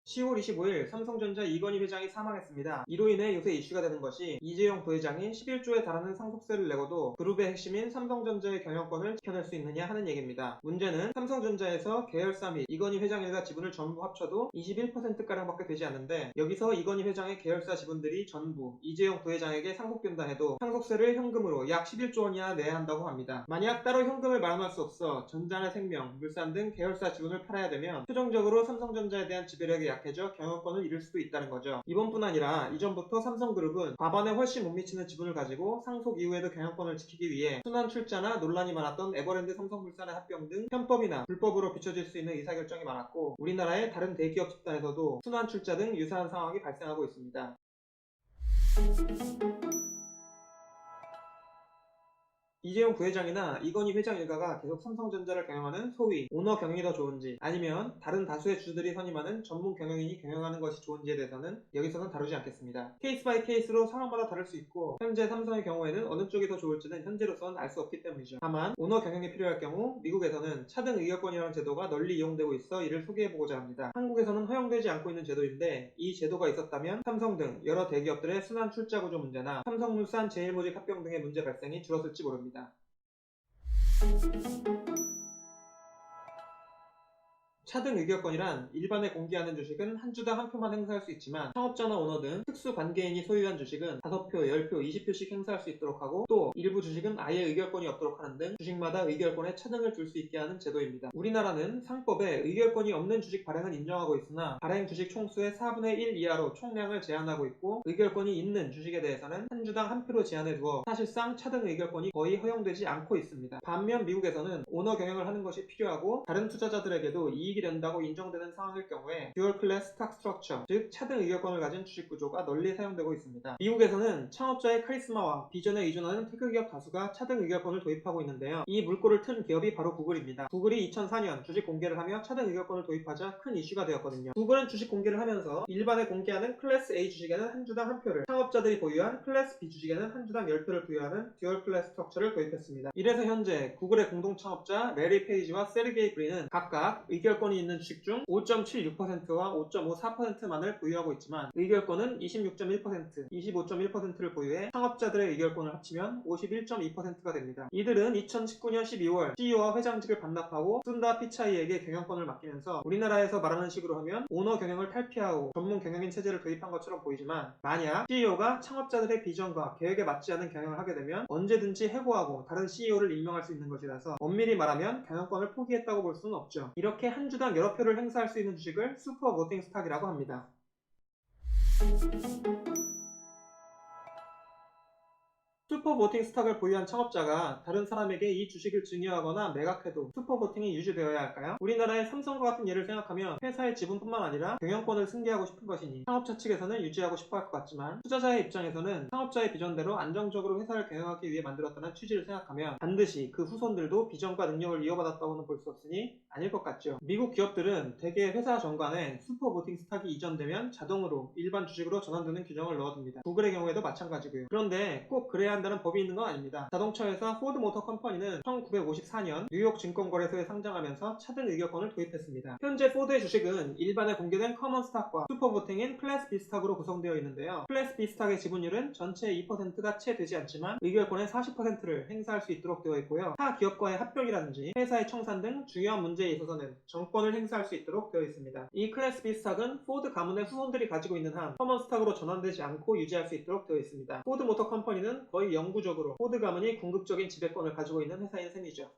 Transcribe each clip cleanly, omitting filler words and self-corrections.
10월 25일 삼성전자 이건희 회장이 사망했습니다. 이로 인해 요새 이슈가 되는 것이 이재용 부회장이 11조에 달하는 상속세를 내고도 그룹의 핵심인 삼성전자의 경영권을 지켜낼 수 있느냐 하는 얘기입니다. 문제는 삼성전자에서 계열사 및 이건희 회장 일가 지분을 전부 합쳐도 21%가량밖에 되지 않는데, 여기서 이건희 회장의 계열사 지분들이 전부 이재용 부회장에게 상속된다 해도 상속세를 현금으로 약 11조 원이나 내야 한다고 합니다. 만약 따로 현금을 마련할 수 없어 전자나 생명, 물산 등 계열사 지분을 팔아야 되면 최종적으로 삼성전자에 대한 지배력이 약해져 경영권을 잃을 수도 있다는 거죠. 이번뿐 아니라 이전부터 삼성그룹은 과반에 훨씬 못 미치는 지분을 가지고 상속 이후에도 경영권을 지키기 위해 순환 출자나 논란이 많았던 에버랜드 삼성물산의 합병 등 편법이나 불법으로 비춰질 수 있는 의사결정이 많았고, 우리나라의 다른 대기업 집단에서도 순환 출자 등 유사한 상황이 발생하고 있습니다. 이재용 부회장이나 이건희 회장 일가가 계속 삼성전자를 경영하는 소위 오너 경영이 더 좋은지, 아니면 다른 다수의 주주들이 선임하는 전문 경영인이 경영하는 것이 좋은지에 대해서는 여기서는 다루지 않겠습니다. 케이스 바이 케이스로 상황마다 다를 수 있고, 현재 삼성의 경우에는 어느 쪽이 더 좋을지는 현재로서는 알 수 없기 때문이죠. 다만 오너 경영이 필요할 경우 미국에서는 차등 의결권이라는 제도가 널리 이용되고 있어 이를 소개해보고자 합니다. 한국에서는 허용되지 않고 있는 제도인데, 이 제도가 있었다면 삼성 등 여러 대기업들의 순환 출자 구조 문제나 삼성물산 제일모직 합병 등의 문제 발생이 줄었을지 모릅니다. 차등 의결권이란 일반에 공개하는 주식은 한 주당 한 표만 행사할 수 있지만, 창업자나 오너 등 특수 관계인이 소유한 주식은 5표, 10표, 20표씩 행사할 수 있도록 하고, 또 일부 주식은 아예 의결권이 없도록 하는 등 주식마다 의결권에 차등을 줄 수 있게 하는 제도입니다. 우리나라는 상법에 의결권이 없는 주식 발행은 인정하고 있으나 발행 주식 총수의 4분의 1 이하로 총량을 제한하고 있고, 의결권이 있는 주식에 대해서는 한 주당 한 표로 제한해 두어 사실상 차등 의결권이 거의 허용되지 않고 있습니다. 반면 미국에서는 오너 경영을 하는 것이 필요하고 다른 투자자들에게도 이익이 된다고 인정되는 상황일 경우에 듀얼 클래스 스탁 스트럭처, 즉 차등 의결권을 가진 주식 구조가 널리 사용되고 있습니다. 미국에서는 창업자의 카리스마와 비전에 의존하는 테크기업 다수가 차등 의결권을 도입하고 있는데요. 이 물꼬를 튼 기업이 바로 구글입니다. 구글이 2004년 주식 공개를 하며 차등 의결권을 도입하자 큰 이슈가 되었거든요. 구글은 주식 공개를 하면서 일반에 공개하는 클래스 A 주식에는 한 주당 한 표를, 창업자들이 보유한 클래스 B 주식에는 한 주당 10표를 부여하는 듀얼 클래스 스트럭처를 도입했습니다. 이래서 현재 구글의 공동 창업자 레리 페이지와 세르게이 브린은 각각 의결권이 있는 주식 중 5.76%와 5.54%만을 보유하고 있지만, 의결권은 26.1%, 25.1%를 보유해 창업자들의 의결권을 합치면 51.2%가 됩니다. 이들은 2019년 12월 CEO와 회장직을 반납하고 순다 피차이에게 경영권을 맡기면서 우리나라에서 말하는 식으로 하면 오너 경영을 탈피하고 전문 경영인 체제를 도입한 것처럼 보이지만, 만약 CEO가 창업자들의 비전과 계획에 맞지 않은 경영을 하게 되면 언제든지 해고하고 다른 CEO를 임명할 수 있는 것이라서 엄밀히 말하면 경영권을 포기했다고 볼 수는 없죠. 이렇게 한 주당 여러 표를 행사할 수 있는 주식을 슈퍼 보팅 스탁이라고 합니다. 슈퍼보팅 스탁을 보유한 창업자가 다른 사람에게 이 주식을 증여하거나 매각해도 슈퍼보팅이 유지되어야 할까요? 우리나라의 삼성과 같은 예를 생각하면 회사의 지분뿐만 아니라 경영권을 승계하고 싶은 것이니 창업자 측에서는 유지하고 싶어 할 것 같지만, 투자자의 입장에서는 창업자의 비전대로 안정적으로 회사를 경영하기 위해 만들었다는 취지를 생각하면 반드시 그 후손들도 비전과 능력을 이어받았다고는 볼 수 없으니 아닐 것 같죠. 미국 기업들은 대개 회사 정관에 슈퍼보팅 스탁이 이전되면 자동으로 일반 주식으로 전환되는 규정을 넣어둡니다. 구글의 경우에도 마찬가지고요. 그런데 꼭 그래야 한다는 법이 있는 건 아닙니다. 자동차 회사 포드 모터 컴퍼니는 1954년 뉴욕 증권거래소에 상장하면서 차등 의결권을 도입했습니다. 현재 포드의 주식은 일반에 공개된 커먼 스탁과 슈퍼보팅인 클래스 B 스탁으로 구성되어 있는데요. 클래스 B 스탁의 지분율은 전체의 2%가 채 되지 않지만 의결권의 40%를 행사할 수 있도록 되어 있고요. 타 기업과의 합병이라든지 회사의 청산 등 중요한 문제에 있어서는 정권을 행사할 수 있도록 되어 있습니다. 이 클래스 B 스탁은 포드 가문의 후손들이 가지고 있는 한 커먼 스탁으로 전환되지 않고 유지할 수 있도록 되어 있습니다. 포드 모터 컴퍼니는 거의 영구적으로 포드 가문이 궁극적인 지배권을 가지고 있는 회사인 셈이죠.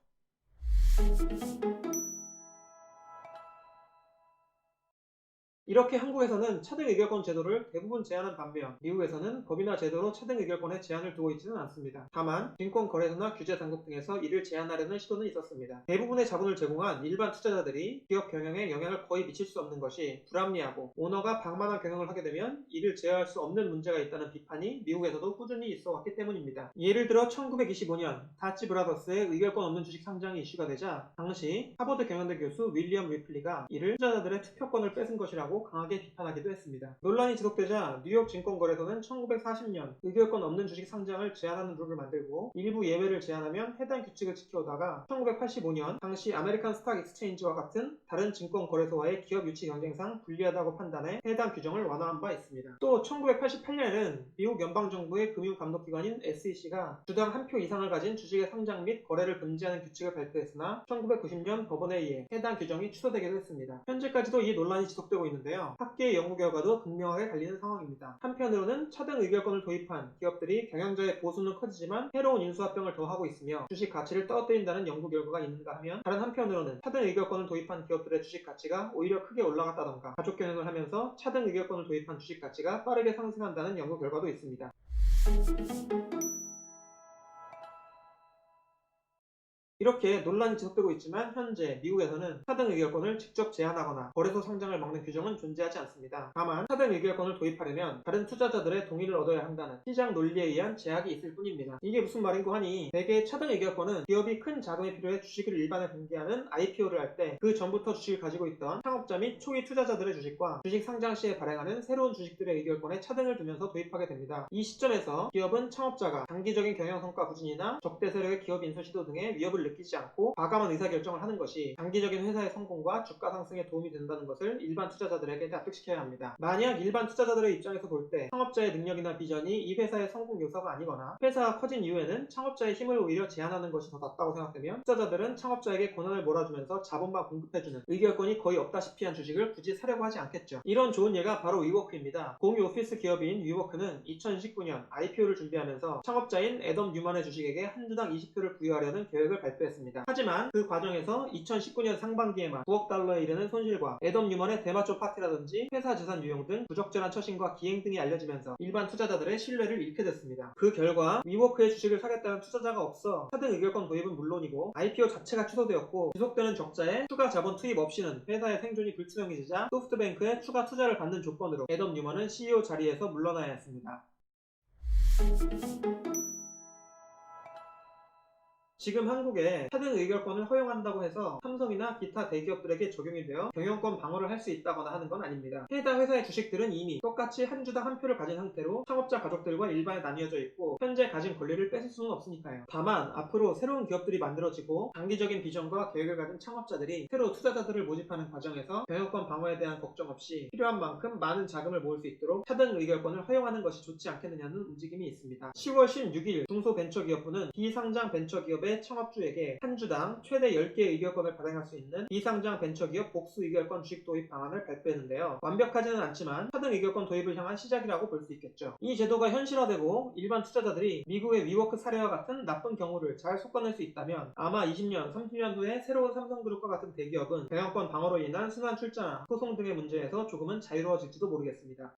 이렇게 한국에서는 차등 의결권 제도를 대부분 제한한 반면, 미국에서는 법이나 제도로 차등 의결권에 제한을 두고 있지는 않습니다. 다만 증권거래소나 규제당국 등에서 이를 제한하려는 시도는 있었습니다. 대부분의 자본을 제공한 일반 투자자들이 기업 경영에 영향을 거의 미칠 수 없는 것이 불합리하고, 오너가 방만한 경영을 하게 되면 이를 제어할 수 없는 문제가 있다는 비판이 미국에서도 꾸준히 있어 왔기 때문입니다. 예를 들어 1925년 다치 브라더스의 의결권 없는 주식 상장이 이슈가 되자, 당시 하버드 경영대 교수 윌리엄 위플리가 이를 투자자들의 투표권을 뺏은 것이라고 제도라고 강하게 비판하기도 했습니다. 논란이 지속되자 뉴욕 증권거래소는 1940년 의결권 없는 주식 상장을 제한하는 룰을 만들고 일부 예외를 제한하면 해당 규칙을 지켜오다가 1985년 당시 아메리칸 스탁 익스체인지와 같은 다른 증권거래소와의 기업 유치 경쟁상 불리하다고 판단해 해당 규정을 완화한 바 있습니다. 또 1988년에는 미국 연방정부의 금융감독기관인 SEC가 주당 한 표 이상을 가진 주식의 상장 및 거래를 금지하는 규칙을 발표했으나 1990년 법원에 의해 해당 규정이 취소되기도 했습니다. 현재까지도 이 논란이 지속되고 있는데요. 학계의 연구 결과도 극명하게 갈리는 상황입니다. 한편으로는 차등 의결권을 도입한 기업들이 경영자의 보수는 커지지만 해로운 인수합병을 더하고 있으며 주식 가치를 떨어뜨린다는 연구 결과가 있는가 하면, 다른 한편으로는 차등 의결권을 도입한 기업들의 주식 가치가 오히려 크게 올라갔다던가 가족 경영을 하면서 차등 의결권을 도입한 주식 가치가 빠르게 상승한다는 연구 결과도 있습니다. 이렇게 논란이 지속되고 있지만 현재 미국에서는 차등 의결권을 직접 제한하거나 거래소 상장을 막는 규정은 존재하지 않습니다. 다만 차등 의결권을 도입하려면 다른 투자자들의 동의를 얻어야 한다는 시장 논리에 의한 제약이 있을 뿐입니다. 이게 무슨 말인고 하니, 대개 차등 의결권은 기업이 큰 자금이 필요해 주식을 일반에 공개하는 IPO를 할 때 그 전부터 주식을 가지고 있던 창업자 및 초기 투자자들의 주식과 주식 상장 시에 발행하는 새로운 주식들의 의결권에 차등을 두면서 도입하게 됩니다. 이 시점에서 기업은 창업자가 장기적인 경영 성과 부진이나 적대 세력의 기업 인수 시도 등의 위협을 느끼지 않고 과감한 의사결정을 하는 것이 장기적인 회사의 성공과 주가 상승에 도움이 된다는 것을 일반 투자자들에게 납득시켜야 합니다. 만약 일반 투자자들의 입장에서 볼 때 창업자의 능력이나 비전이 이 회사의 성공 요소가 아니거나 회사가 커진 이후에는 창업자의 힘을 오히려 제한하는 것이 더 낫다고 생각되면 투자자들은 창업자에게 권한을 몰아주면서 자본만 공급해주는 의결권이 거의 없다시피 한 주식을 굳이 사려고 하지 않겠죠. 이런 좋은 예가 바로 위워크입니다. 공유 오피스 기업인 위워크는 2019년 IPO를 준비하면서 창업자인 애덤 뉴먼의 주식에게 한 주당 20표를 부여하려는 계획을 발표했습니다. 하지만 그 과정에서 2019년 상반기에만 9억 달러에 이르는 손실과 애덤 뉴먼의 대마초 파티라든지 회사 재산 유용 등 부적절한 처신과 기행 등이 알려지면서 일반 투자자들의 신뢰를 잃게 됐습니다. 그 결과 위워크의 주식을 사겠다는 투자자가 없어 차등 의결권 도입은 물론이고 IPO 자체가 취소되었고, 지속되는 적자에 추가 자본 투입 없이는 회사의 생존이 불투명해지자 소프트뱅크의 추가 투자를 받는 조건으로 애덤 뉴먼은 CEO 자리에서 물러나야 했습니다. 지금 한국에 차등 의결권을 허용한다고 해서 삼성이나 기타 대기업들에게 적용이 되어 경영권 방어를 할 수 있다거나 하는 건 아닙니다. 해당 회사의 주식들은 이미 똑같이 한 주당 한 표를 가진 상태로 창업자 가족들과 일반에 나뉘어져 있고 현재 가진 권리를 뺏을 수는 없으니까요. 다만 앞으로 새로운 기업들이 만들어지고 장기적인 비전과 계획을 가진 창업자들이 새로 투자자들을 모집하는 과정에서 경영권 방어에 대한 걱정 없이 필요한 만큼 많은 자금을 모을 수 있도록 차등 의결권을 허용하는 것이 좋지 않겠느냐는 움직임이 있습니다. 10월 16일 중소벤처기업부는 비상장 벤처기업의 창업주에게 한 주당 최대 10개의 의결권을 발행할 수 있는 비상장 벤처기업 복수 의결권 주식 도입 방안을 발표했는데요. 완벽하지는 않지만 차등 의결권 도입을 향한 시작이라고 볼 수 있겠죠. 이 제도가 현실화되고 일반 투자자들이 미국의 위워크 사례와 같은 나쁜 경우를 잘 솎아낼 수 있다면 아마 20년, 30년 후에 새로운 삼성그룹과 같은 대기업은 경영권 방어로 인한 순환 출자나 소송 등의 문제에서 조금은 자유로워질지도 모르겠습니다.